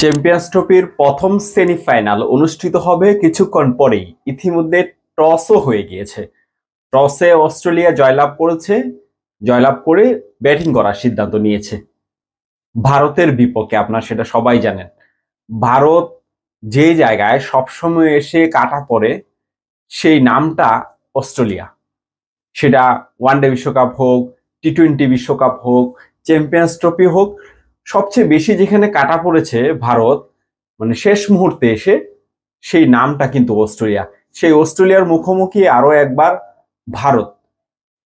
Champions ট্রফির প্রথম semifinal অনুষ্ঠিত হবে কিছুক্ষণ পরেই। ইতিমধ্যে টসও হয়ে গিয়েছে। টসে অস্ট্রেলিয়া জয়লাভ করেছে, জয়লাভ করে ব্যাটিং করার সিদ্ধান্ত নিয়েছে ভারতের বিপক্ষে। আপনারা সেটা সবাই জানেন। ভারত যে জায়গায় সবসময় এসে কাটা পড়ে, সেই নামটা অস্ট্রেলিয়া। সেটা ওয়ানডে বিশ্বকাপ হোক, টি-20 বিশ্বকাপ হোক, চ্যাম্পিয়ন্স ট্রফি হোক, সবচেয়ে বেশি যেখানে কাটা পড়েছে ভারত, মানে শেষ মুহূর্তে এসে, সেই নামটা কিন্তু অস্ট্রেলিয়া। সেই অস্ট্রেলিয়ার মুখোমুখি আরো একবার ভারত।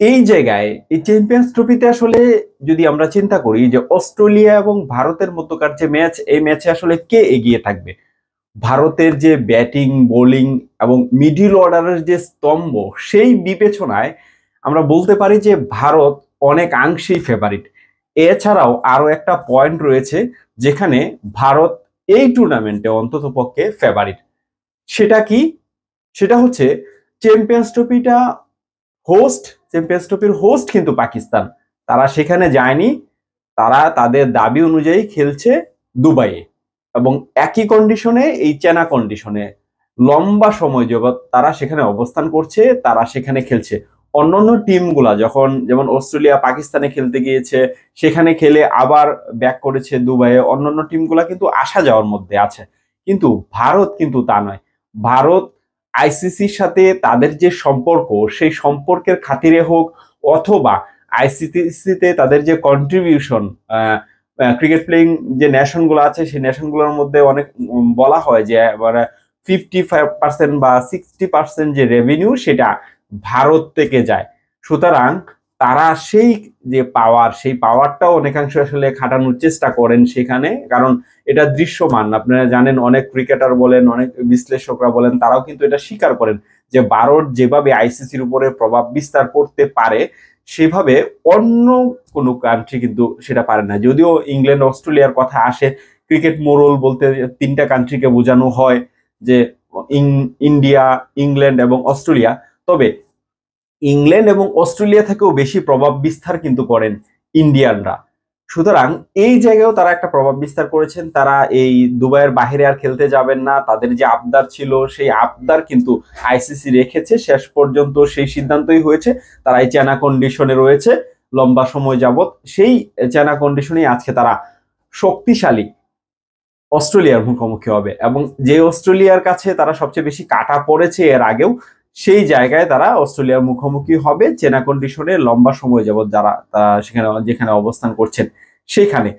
এই জায়গায় এই চ্যাম্পিয়ন্স ট্রফিতে আসলে যদি আমরা চিন্তা করি যে অস্ট্রেলিয়া এবং ভারতের মধ্যকার যে ম্যাচ, এই ম্যাচে আসলে কে এগিয়ে থাকবে? ভারতের যে ব্যাটিং, বোলিং এবং মিডল অর্ডারের যে স্তম্ভ, সেই বিবেচনায় আমরা বলতে পারি যে ভারত অনেকাংশেই ফেভারিট। এছাড়াও আরো একটা পয়েন্ট রয়েছে যেখানে ভারত এই টুর্নামেন্টে অন্তত পক্ষে ফেভারিট। সেটা কি? সেটা হচ্ছে চ্যাম্পিয়ন্স ট্রফিটা চ্যাম্পিয়ন্স ট্রফির হোস্ট কিন্তু পাকিস্তান। তারা সেখানে যায়নি, তারা তাদের দাবি অনুযায়ী খেলছে দুবাইয়ে, এবং একই কন্ডিশনে, এই চেনা কন্ডিশনে লম্বা সময় যাবত তারা সেখানে অবস্থান করছে, তারা সেখানে খেলছে। অন্যান্য টিমগুলা যখন, যেমন অস্ট্রেলিয়া পাকিস্তানে খেলতে গিয়েছে, সেখানে খেলে আবার ব্যাক করেছে দুবাইয়ে, অন্যান্য টিমগুলা কিন্তু আসা যাওয়ার মধ্যে আছে। কিন্তু ভারত কিন্তু তা নয়। ভারত আইসিসির সাথে তাদের যে সম্পর্ক, সেই সম্পর্কের খাতিরে হোক, অথবা আইসিসিতে তাদের যে কন্ট্রিবিউশন, ক্রিকেট প্লেয়িং যে নেশনগুলো আছে, সেই নেশনগুলোর মধ্যে অনেক বলা হয় যে 55% বা 60% যে রেভিনিউ, সেটা ভারত থেকে যায়। সুতরাং তারা সেই যে পাওয়ার, সেই পাওয়ারটাও অনেকাংশ আসলে খাটানোর চেষ্টা করেন সেখানে, কারণ এটা দৃশ্যমান। আপনারা জানেন, অনেক ক্রিকেটার বলেন, অনেক বিশ্লেষকরা বলেন, তারাও কিন্তু এটা স্বীকার করেন যে ভারত যেভাবে আইসিসির উপরে প্রভাব বিস্তার করতে পারে, সেভাবে অন্য কোনো কান্ট্রি কিন্তু সেটা পারে না। যদিও ইংল্যান্ড, অস্ট্রেলিয়ার কথা আসে, ক্রিকেট মোরল বলতে তিনটা কান্ট্রিকে বোঝানো হয়, যে ইন্ডিয়া, ইংল্যান্ড এবং অস্ট্রেলিয়া। তবে ইংল্যান্ড এবং অস্ট্রেলিয়া থেকেও বেশি প্রভাব বিস্তার কিন্তু করেন ইন্ডিয়ানরা। সুতরাং এই জায়গায়ও তারা একটা প্রভাব বিস্তার করেছেন। তারা এই দুবাইয়ের বাইরে আর খেলতে যাবেন না, তাদের যে আবদার ছিল, সেই আবদার কিন্তু আইসিসি রেখেছে। শেষ পর্যন্ত সেই সিদ্ধান্তই হয়েছে। তারা এই চেনা কন্ডিশনে রয়েছে লম্বা সময় যাবত। সেই চেনা কন্ডিশনেই আজকে তারা শক্তিশালী অস্ট্রেলিয়ার মুখোমুখি হবে, এবং যে অস্ট্রেলিয়ার কাছে তারা সবচেয়ে বেশি কাটা পড়েছে এর আগেও, সেই জায়গায় তারা অস্ট্রেলিয়ার মুখোমুখি হবে চেনা কন্ডিশনে লম্বা সময় যাবত যারা সেখানে যেখানে অবস্থান করছেন। সেখানে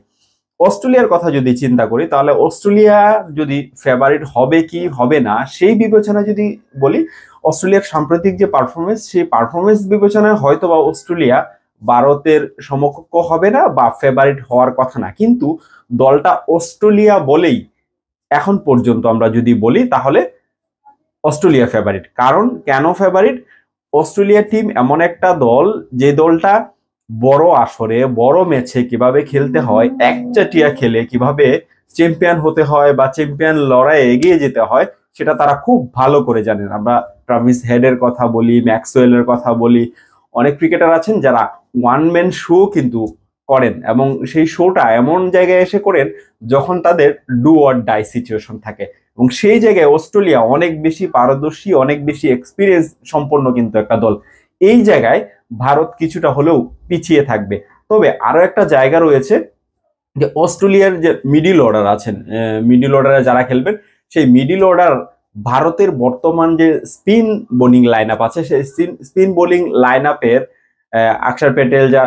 অস্ট্রেলিয়ার কথা যদি চিন্তা করি, তাহলে অস্ট্রেলিয়া যদি ফেভারিট হবে কি হবে না, সেই বিবেচনা যদি বলি, অস্ট্রেলিয়ার সাম্প্রতিক যে পারফরমেন্স, সেই পারফরমেন্স বিবেচনায় হয়তো বা অস্ট্রেলিয়া ভারতের সমকক্ষ হবে না বা ফেভারিট হওয়ার কথা না। কিন্তু দলটা অস্ট্রেলিয়া বলেই এখন পর্যন্ত আমরা যদি বলি, তাহলে অস্ট্রেলিয়া ফেভারিট। কারণ কেন ফেভারিট? অস্ট্রেলিয়া টিম এমন একটা দল, যে দলটা বড় আসরে, বড় ম্যাচে কিভাবে খেলতে হয়, একচাটিয়া খেলে কিভাবে চ্যাম্পিয়ন হতে হয় বা চ্যাম্পিয়ন লড়াইয়ে এগিয়ে যেতে হয়, সেটা তারা খুব ভালো করে জানেন। আমরা ট্রাভিস হেডের কথা বলি, ম্যাক্সওয়েলের কথা বলি, অনেক ক্রিকেটার আছেন যারা ওয়ান ম্যান শো কিন্তু করেন, এবং সেই শোটা এমন জায়গায় এসে করেন যখন তাদের ডু অর ডাই সিচুয়েশন থাকে। এবং সেই জায়গায় অস্ট্রেলিয়া অনেক বেশি পারদর্শী, অনেক বেশি এক্সপিরিয়েন্স সম্পন্ন কিন্তু একটা দল। এই জায়গায় ভারত কিছুটা হলেও পিছিয়ে থাকবে। তবে আরো একটা জায়গা রয়েছে, যে অস্ট্রেলিয়ার যে মিডিল অর্ডার আছেন, মিডিল অর্ডারে যারা খেলবেন, সেই মিডিল অর্ডার ভারতের বর্তমান যে স্পিন বোলিং লাইন আপ আছে, সেই স্পিন বোলিং লাইন আপের অক্ষর প্যাটেল যা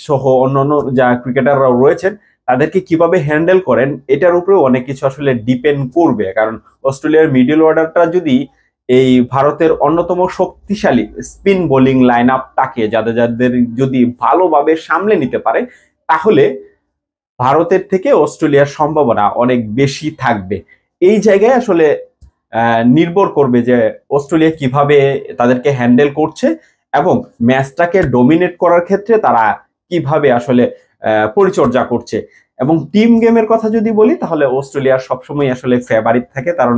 সহ অন্যান্য যা ক্রিকেটাররা রয়েছেন, তাদেরকে কিভাবে হ্যান্ডেল করেন, এটার উপরেও অনেক কিছু আসলে ডিপেন্ড করবে। কারণ অস্ট্রেলিয়ার মিডল অর্ডারটা যদি এই ভারতের অন্যতম শক্তিশালী স্পিন বোলিং লাইন আপ তাকে যাদের যাদের যদি ভালোভাবে সামলে নিতে পারে, তাহলে ভারতের থেকে অস্ট্রেলিয়ার সম্ভাবনা অনেক বেশি থাকবে। এই জায়গায় আসলে নির্ভর করবে যে অস্ট্রেলিয়া কিভাবে তাদেরকে হ্যান্ডেল করছে, এবং ম্যাচটাকে ডমিনেট করার ক্ষেত্রে তারা কিভাবে আসলে পরিচর্যা করছে। এবং টিম গেমের কথা যদি বলি, তাহলে অস্ট্রেলিয়ার সবসময় আসলে ফেভারিট থাকে, কারণ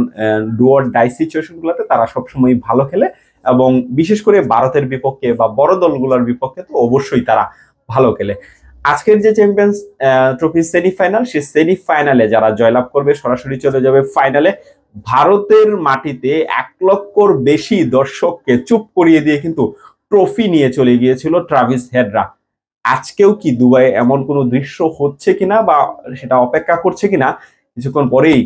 ডু অর ডাই সিচুয়েশন গুলোতে তারা সবসময় ভালো খেলে, এবং বিশেষ করে ভারতের বিপক্ষে বা বড় দলগুলোর বিপক্ষে তো অবশ্যই তারা ভালো খেলে। আজকের যে চ্যাম্পিয়ন্স ট্রফি সেমিফাইনাল, সেই সেমিফাইনালে যারা জয়লাভ করবে সরাসরি চলে যাবে ফাইনালে। ভারতের মাটিতে 1 লক্ষর বেশি দর্শককে চুপ করিয়ে দিয়ে কিন্তু ট্রফি নিয়ে চলে গিয়েছিল ট্রাভিস হেডরা। আজকেও কি দুবাই এমন কোনো দৃশ্য হচ্ছে কিনা বা সেটা অপেক্ষা করছে কিনা, কিছুক্ষণ পরেই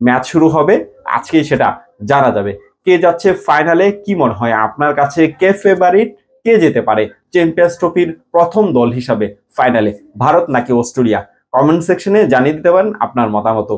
ম্যাচ শুরু হবে, আজকেই সেটা জানা যাবে। কে যাচ্ছে ফাইনালে, কি মনে হয় আপনার কাছে, কে ফেভারিট, কে যেতে পারে চ্যাম্পিয়ন্স ট্রফির প্রথম দল হিসাবে ফাইনালে, ভারত নাকি অস্ট্রেলিয়া? কমেন্ট সেকশনে জানিয়ে দিতে পারেন আপনার মতামত।